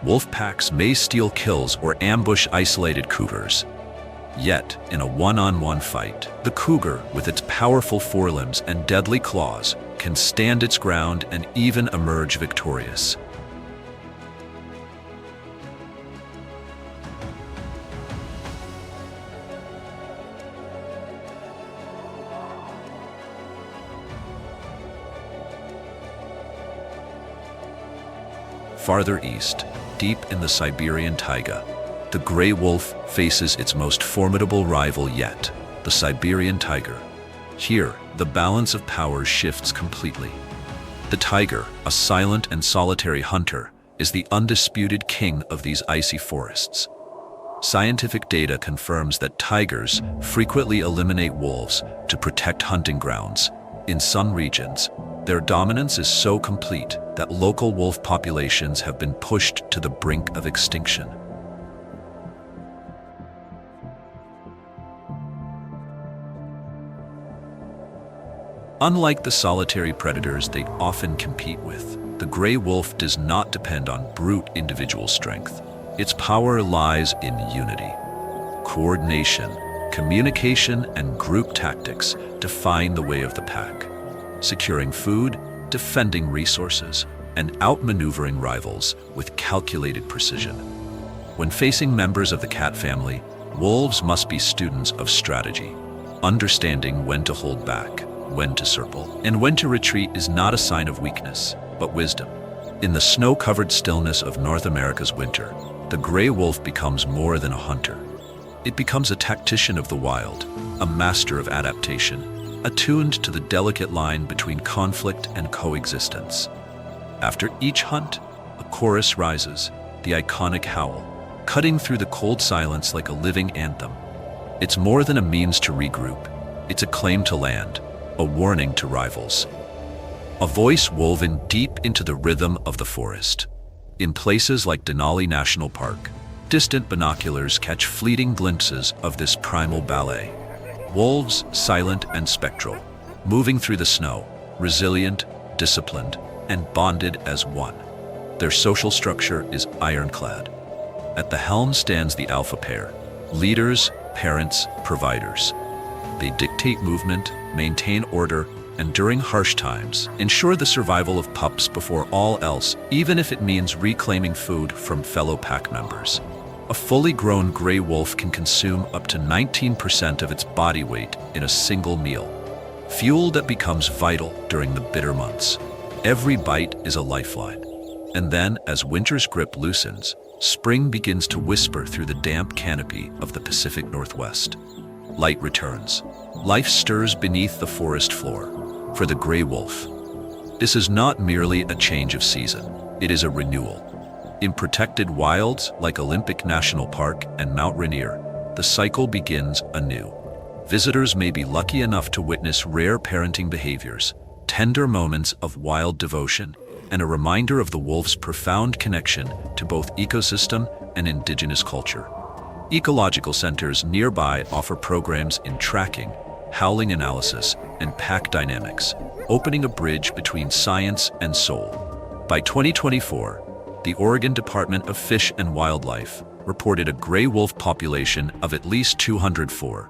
Speaker 1: Wolf packs may steal kills or ambush isolated cougars. Yet, in a one-on-one fight, the cougar, with its powerful forelimbs and deadly claws, can stand its ground and even emerge victorious. Farther east, deep in the Siberian taiga, the gray wolf faces its most formidable rival yet, the Siberian tiger. Here, the balance of power shifts completely. The tiger, a silent and solitary hunter, is the undisputed king of these icy forests. Scientific data confirms that tigers frequently eliminate wolves to protect hunting grounds. In some regions, their dominance is so complete that local wolf populations have been pushed to the brink of extinction. Unlike the solitary predators they often compete with, the gray wolf does not depend on brute individual strength. Its power lies in unity. Coordination, communication, and group tactics define the way of the pack. Securing food, defending resources, and outmaneuvering rivals with calculated precision. When facing members of the cat family, wolves must be students of strategy. Understanding when to hold back, when to circle, and when to retreat is not a sign of weakness, but wisdom. In the snow-covered stillness of North America's winter, the gray wolf becomes more than a hunter. It becomes a tactician of the wild, a master of adaptation, attuned to the delicate line between conflict and coexistence. After each hunt, a chorus rises, the iconic howl, cutting through the cold silence like a living anthem. It's more than a means to regroup. It's a claim to land, a warning to rivals. A voice woven deep into the rhythm of the forest. In places like Denali National Park, distant binoculars catch fleeting glimpses of this primal ballet. Wolves, silent and spectral, moving through the snow, resilient, disciplined, and bonded as one. Their social structure is ironclad. At the helm stands the alpha pair, leaders, parents, providers. They dictate movement, maintain order, and during harsh times, ensure the survival of pups before all else, even if it means reclaiming food from fellow pack members. A fully grown gray wolf can consume up to 19% of its body weight in a single meal, fuel that becomes vital during the bitter months. Every bite is a lifeline. And then, as winter's grip loosens, spring begins to whisper through the damp canopy of the Pacific Northwest. Light returns. Life stirs beneath the forest floor. For the gray wolf, this is not merely a change of season, it is a renewal. In protected wilds like Olympic National Park and Mount Rainier, the cycle begins anew. Visitors may be lucky enough to witness rare parenting behaviors, tender moments of wild devotion, and a reminder of the wolf's profound connection to both ecosystem and indigenous culture. Ecological centers nearby offer programs in tracking, howling analysis, and pack dynamics, opening a bridge between science and soul. By 2024, the Oregon Department of Fish and Wildlife reported a gray wolf population of at least 204.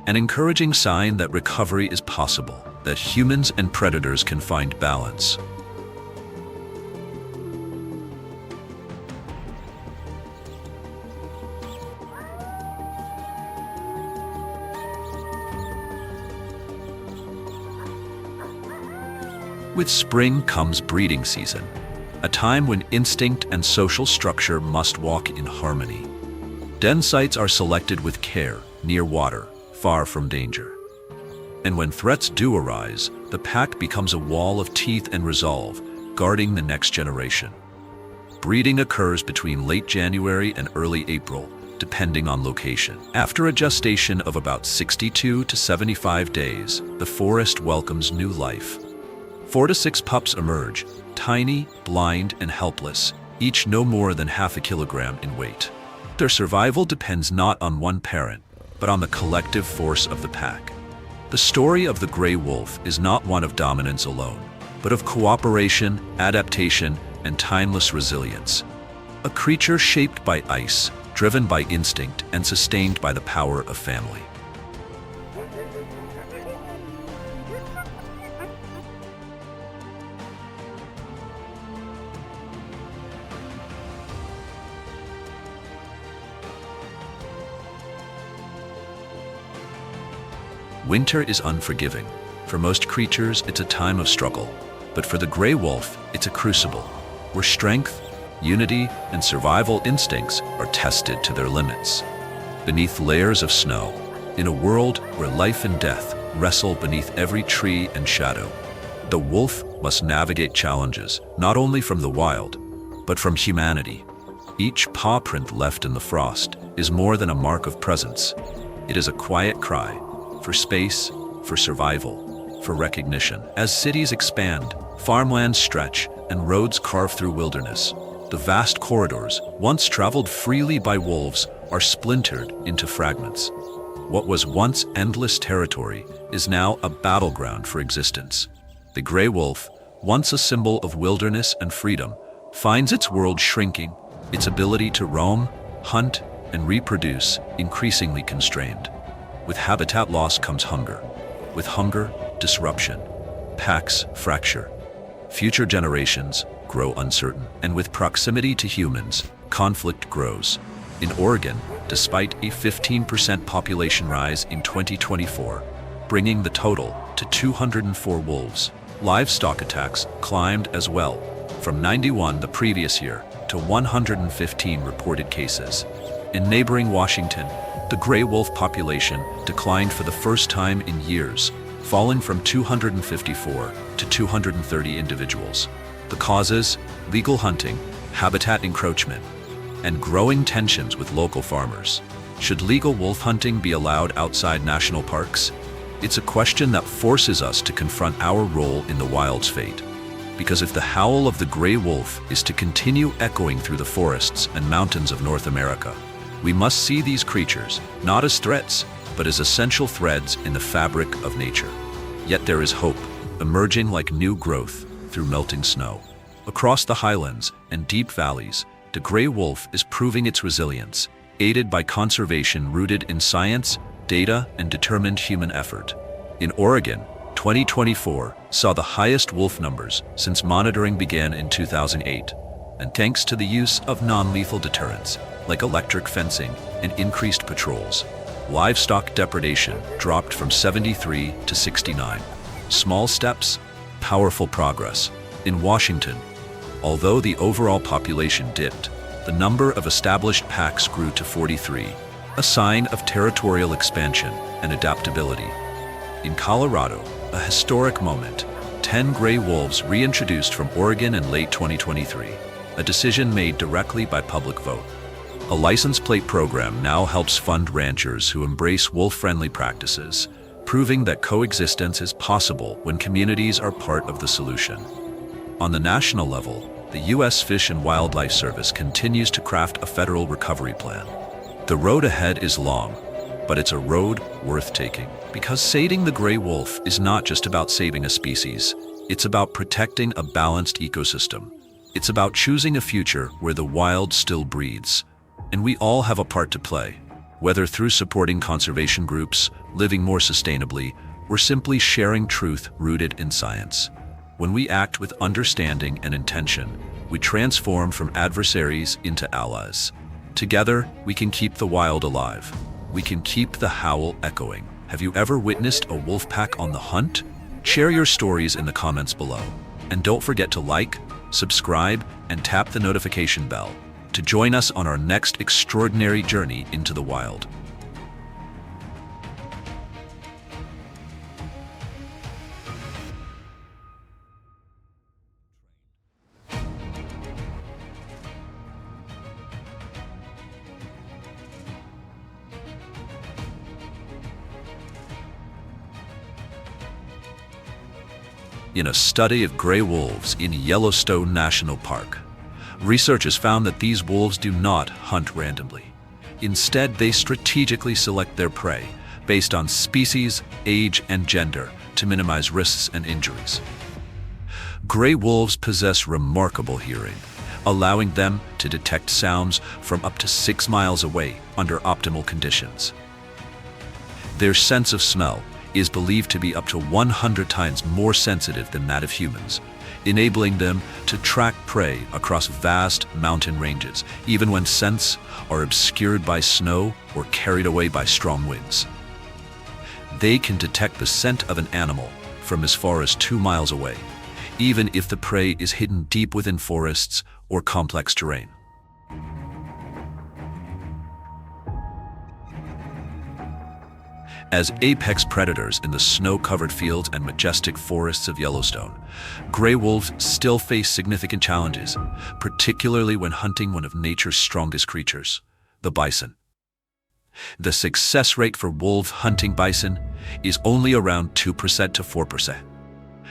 Speaker 1: An encouraging sign that recovery is possible, that humans and predators can find balance. With spring comes breeding season, a time when instinct and social structure must walk in harmony. Den sites are selected with care, near water, far from danger. And when threats do arise, the pack becomes a wall of teeth and resolve, guarding the next generation. Breeding occurs between late January and early April, depending on location. After a gestation of about 62 to 75 days, the forest welcomes new life. 4 to 6 pups emerge, tiny, blind, and helpless, each no more than half a kilogram in weight. Their survival depends not on one parent, but on the collective force of the pack. The story of the gray wolf is not one of dominance alone, but of cooperation, adaptation, and timeless resilience. A creature shaped by ice, driven by instinct and sustained by the power of family. Winter is unforgiving. For most creatures, it's a time of struggle. But for the gray wolf, it's a crucible, where strength, unity, and survival instincts are tested to their limits. Beneath layers of snow, in a world where life and death wrestle beneath every tree and shadow, the wolf must navigate challenges not only from the wild, but from humanity. Each paw print left in the frost is more than a mark of presence. It is a quiet cry for space, for survival, for recognition. As cities expand, farmlands stretch, and roads carve through wilderness, the vast corridors, once traveled freely by wolves, are splintered into fragments. What was once endless territory is now a battleground for existence. The gray wolf, once a symbol of wilderness and freedom, finds its world shrinking, its ability to roam, hunt, and reproduce increasingly constrained. With habitat loss comes hunger. With hunger, disruption. Packs fracture. Future generations grow uncertain. And with proximity to humans, conflict grows. In Oregon, despite a 15% population rise in 2024, bringing the total to 204 wolves, livestock attacks climbed as well, from 91 the previous year to 115 reported cases. In neighboring Washington, the gray wolf population declined for the first time in years, falling from 254 to 230 individuals. The causes: legal hunting, habitat encroachment, and growing tensions with local farmers. Should legal wolf hunting be allowed outside national parks? It's a question that forces us to confront our role in the wild's fate. Because if the howl of the gray wolf is to continue echoing through the forests and mountains of North America, we must see these creatures not as threats, but as essential threads in the fabric of nature. Yet there is hope, emerging like new growth through melting snow. Across the highlands and deep valleys, the gray wolf is proving its resilience, aided by conservation rooted in science, data, and determined human effort. In Oregon, 2024 saw the highest wolf numbers since monitoring began in 2008, and thanks to the use of non-lethal deterrents, like electric fencing and increased patrols, livestock depredation dropped from 73 to 69. Small steps, powerful progress. In Washington, although the overall population dipped, the number of established packs grew to 43, a sign of territorial expansion and adaptability. In Colorado, a historic moment, 10 gray wolves reintroduced from Oregon in late 2023, a decision made directly by public vote. A license plate program now helps fund ranchers who embrace wolf-friendly practices, proving that coexistence is possible when communities are part of the solution. On the national level, the U.S. Fish and Wildlife Service continues to craft a federal recovery plan. The road ahead is long, but it's a road worth taking. Because saving the gray wolf is not just about saving a species, it's about protecting a balanced ecosystem. It's about choosing a future where the wild still breathes. And we all have a part to play, whether through supporting conservation groups, living more sustainably, or simply sharing truth rooted in science. When we act with understanding and intention, we transform from adversaries into allies. Together, we can keep the wild alive. We can keep the howl echoing. Have you ever witnessed a wolf pack on the hunt? Share your stories in the comments below. And don't forget to like, subscribe, and tap the notification bell to join us on our next extraordinary journey into the wild. In a study of gray wolves in Yellowstone National Park, researchers found that these wolves do not hunt randomly. Instead, they strategically select their prey based on species, age, and gender to minimize risks and injuries. Gray wolves possess remarkable hearing, allowing them to detect sounds from up to 6 miles away under optimal conditions. Their sense of smell is believed to be up to 100 times more sensitive than that of humans, enabling them to track prey across vast mountain ranges, even when scents are obscured by snow or carried away by strong winds. They can detect the scent of an animal from as far as 2 miles away, even if the prey is hidden deep within forests or complex terrain. As apex predators in the snow-covered fields and majestic forests of Yellowstone, gray wolves still face significant challenges, particularly when hunting one of nature's strongest creatures, the bison. The success rate for wolf hunting bison is only around 2% to 4%.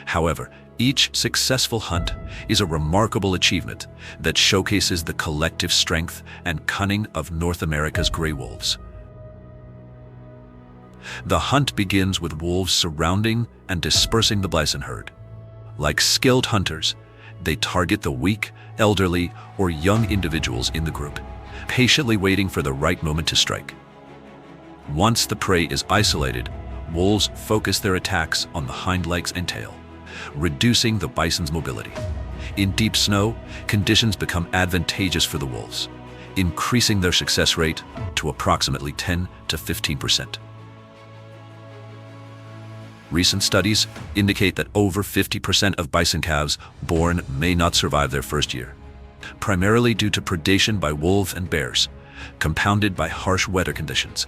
Speaker 1: However, each successful hunt is a remarkable achievement that showcases the collective strength and cunning of North America's gray wolves. The hunt begins with wolves surrounding and dispersing the bison herd. Like skilled hunters, they target the weak, elderly, or young individuals in the group, patiently waiting for the right moment to strike. Once the prey is isolated, wolves focus their attacks on the hind legs and tail, reducing the bison's mobility. In deep snow, conditions become advantageous for the wolves, increasing their success rate to approximately 10 to 15%. Recent studies indicate that over 50% of bison calves born may not survive their first year, primarily due to predation by wolves and bears, compounded by harsh weather conditions.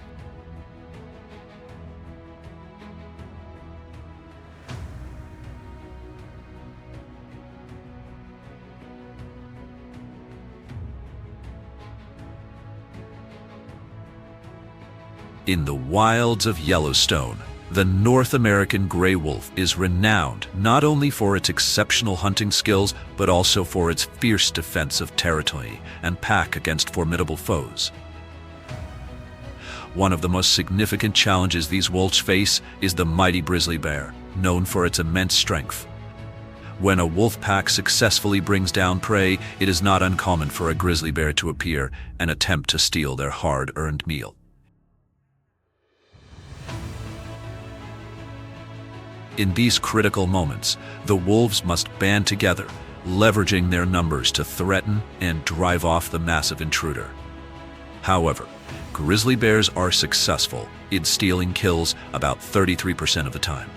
Speaker 1: In the wilds of Yellowstone, the North American gray wolf is renowned not only for its exceptional hunting skills, but also for its fierce defense of territory and pack against formidable foes. One of the most significant challenges these wolves face is the mighty grizzly bear, known for its immense strength. When a wolf pack successfully brings down prey, it is not uncommon for a grizzly bear to appear and attempt to steal their hard-earned meal. In these critical moments, the wolves must band together, leveraging their numbers to threaten and drive off the massive intruder. However, grizzly bears are successful in stealing kills about 33% of the time.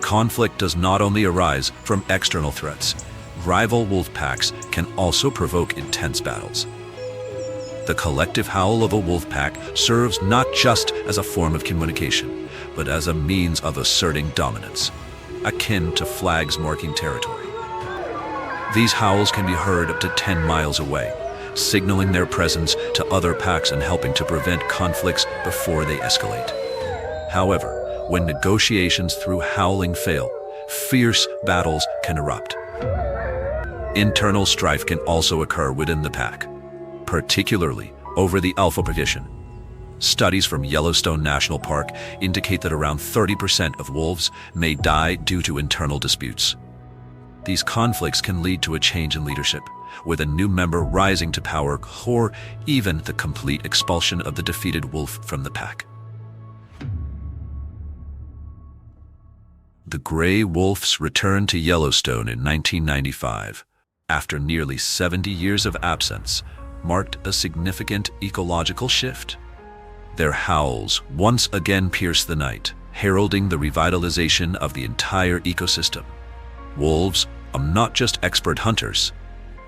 Speaker 1: Conflict does not only arise from external threats. Rival wolf packs can also provoke intense battles. The collective howl of a wolf pack serves not just as a form of communication, but as a means of asserting dominance, akin to flags marking territory. These howls can be heard up to 10 miles away, signaling their presence to other packs and helping to prevent conflicts before they escalate. However, when negotiations through howling fail, fierce battles can erupt. Internal strife can also occur within the pack, particularly over the alpha position. Studies from Yellowstone National Park indicate that around 30% of wolves may die due to internal disputes. These conflicts can lead to a change in leadership, with a new member rising to power or even the complete expulsion of the defeated wolf from the pack. The gray wolves returned to Yellowstone in 1995. After nearly 70 years of absence, marked a significant ecological shift. Their howls once again pierced the night, heralding the revitalization of the entire ecosystem. Wolves are not just expert hunters,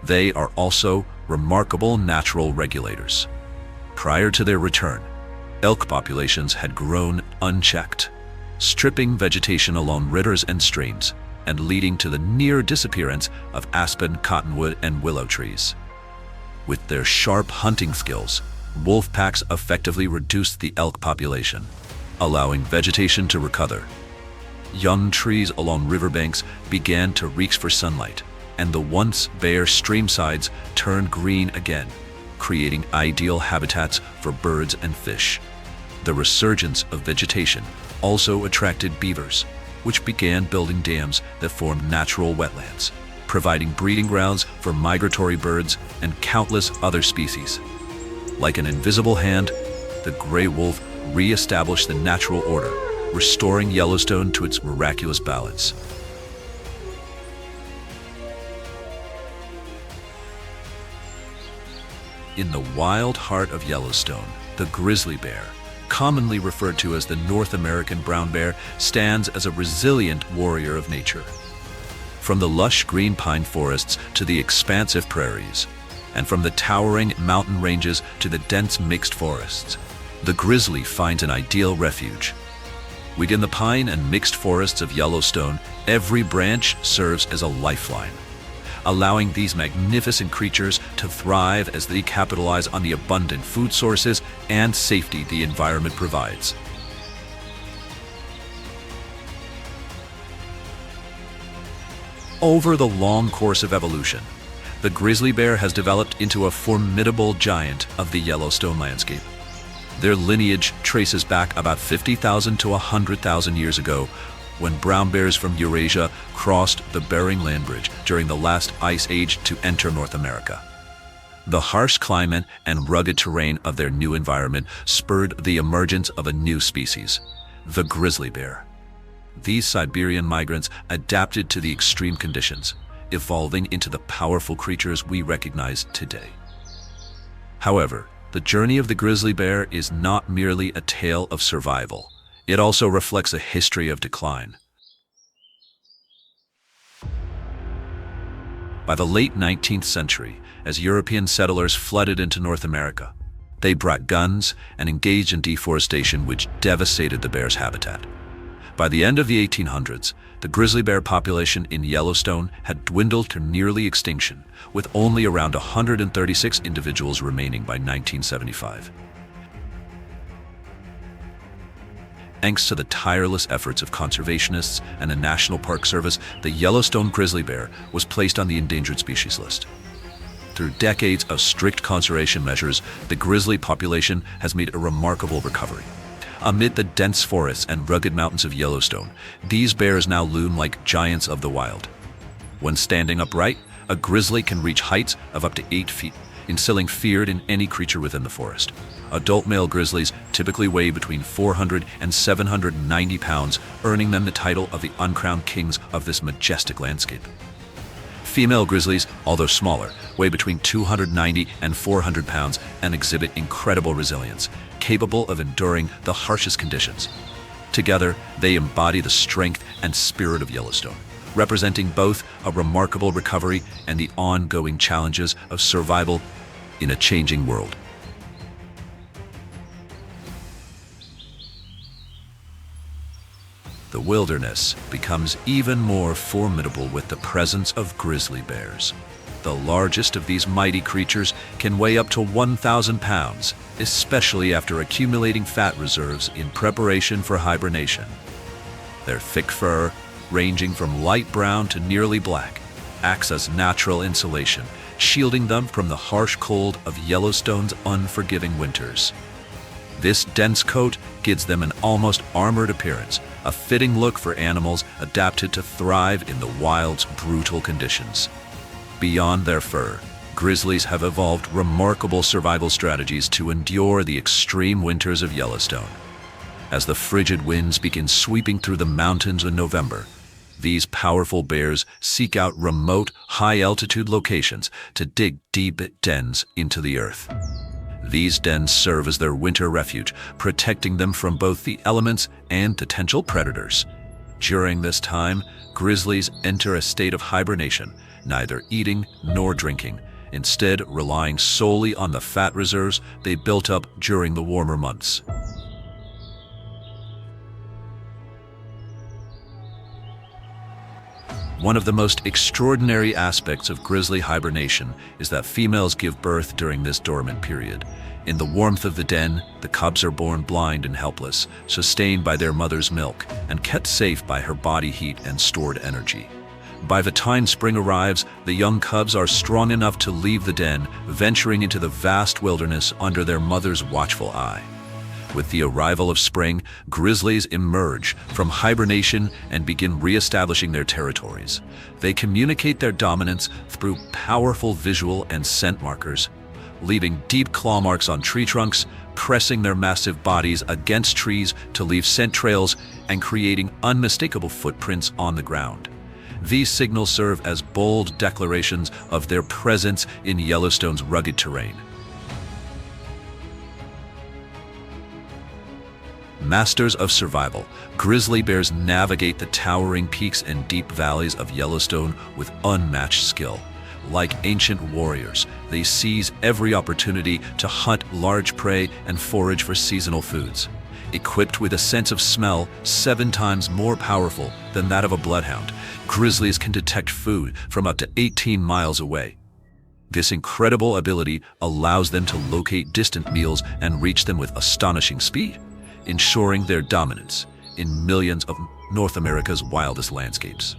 Speaker 1: they are also remarkable natural regulators. Prior to their return, elk populations had grown unchecked, stripping vegetation along rivers and streams, and leading to the near disappearance of aspen, cottonwood, and willow trees. With their sharp hunting skills, wolf packs effectively reduced the elk population, allowing vegetation to recover. Young trees along riverbanks began to reach for sunlight, and the once bare streamsides turned green again, creating ideal habitats for birds and fish. The resurgence of vegetation also attracted beavers, which began building dams that formed natural wetlands, providing breeding grounds for migratory birds and countless other species. Like an invisible hand, the gray wolf re-established the natural order, restoring Yellowstone to its miraculous balance. In the wild heart of Yellowstone, the grizzly bear, commonly referred to as the North American brown bear, stands as a resilient warrior of nature. From the lush green pine forests to the expansive prairies, and from the towering mountain ranges to the dense mixed forests, the grizzly finds an ideal refuge. Within the pine and mixed forests of Yellowstone, every branch serves as a lifeline, allowing these magnificent creatures to thrive as they capitalize on the abundant food sources and safety the environment provides. Over the long course of evolution, the grizzly bear has developed into a formidable giant of the Yellowstone landscape. Their lineage traces back about 50,000 to 100,000 years ago, when brown bears from Eurasia crossed the Bering Land Bridge during the last ice age to enter North America. The harsh climate and rugged terrain of their new environment spurred the emergence of a new species, the grizzly bear. These Siberian migrants adapted to the extreme conditions, evolving into the powerful creatures we recognize today. However, the journey of the grizzly bear is not merely a tale of survival. It also reflects a history of decline. By the late 19th century, as European settlers flooded into North America, they brought guns and engaged in deforestation which devastated the bear's habitat. By the end of the 1800s, the grizzly bear population in Yellowstone had dwindled to nearly extinction, with only around 136 individuals remaining by 1975. Thanks to the tireless efforts of conservationists and the National Park Service, the Yellowstone grizzly bear was placed on the endangered species list. Through decades of strict conservation measures, the grizzly population has made a remarkable recovery. Amid the dense forests and rugged mountains of Yellowstone, these bears now loom like giants of the wild. When standing upright, a grizzly can reach heights of up to 8 feet, instilling fear in any creature within the forest. Adult male grizzlies typically weigh between 400 and 790 pounds, earning them the title of the uncrowned kings of this majestic landscape. Female grizzlies, although smaller, weigh between 290 and 400 pounds and exhibit incredible resilience, capable of enduring the harshest conditions. Together, they embody the strength and spirit of Yellowstone, representing both a remarkable recovery and the ongoing challenges of survival in a changing world. The wilderness becomes even more formidable with the presence of grizzly bears. The largest of these mighty creatures can weigh up to 1,000 pounds, especially after accumulating fat reserves in preparation for hibernation. Their thick fur, ranging from light brown to nearly black, acts as natural insulation, shielding them from the harsh cold of Yellowstone's unforgiving winters. This dense coat gives them an almost armored appearance, a fitting look for animals adapted to thrive in the wild's brutal conditions. Beyond their fur, grizzlies have evolved remarkable survival strategies to endure the extreme winters of Yellowstone. As the frigid winds begin sweeping through the mountains in November, these powerful bears seek out remote, high-altitude locations to dig deep dens into the earth. These dens serve as their winter refuge, protecting them from both the elements and potential predators. During this time, grizzlies enter a state of hibernation, neither eating nor drinking, instead relying solely on the fat reserves they built up during the warmer months. One of the most extraordinary aspects of grizzly hibernation is that females give birth during this dormant period. In the warmth of the den, the cubs are born blind and helpless, sustained by their mother's milk, and kept safe by her body heat and stored energy. By the time spring arrives, the young cubs are strong enough to leave the den, venturing into the vast wilderness under their mother's watchful eye. With the arrival of spring, grizzlies emerge from hibernation and begin re-establishing their territories. They communicate their dominance through powerful visual and scent markers, leaving deep claw marks on tree trunks, pressing their massive bodies against trees to leave scent trails, and creating unmistakable footprints on the ground. These signals serve as bold declarations of their presence in Yellowstone's rugged terrain. Masters of survival, grizzly bears navigate the towering peaks and deep valleys of Yellowstone with unmatched skill. Like ancient warriors, they seize every opportunity to hunt large prey and forage for seasonal foods. Equipped with a sense of smell 7 times more powerful than that of a bloodhound, grizzlies can detect food from up to 18 miles away. This incredible ability allows them to locate distant meals and reach them with astonishing speed, ensuring their dominance in millions of North America's wildest landscapes.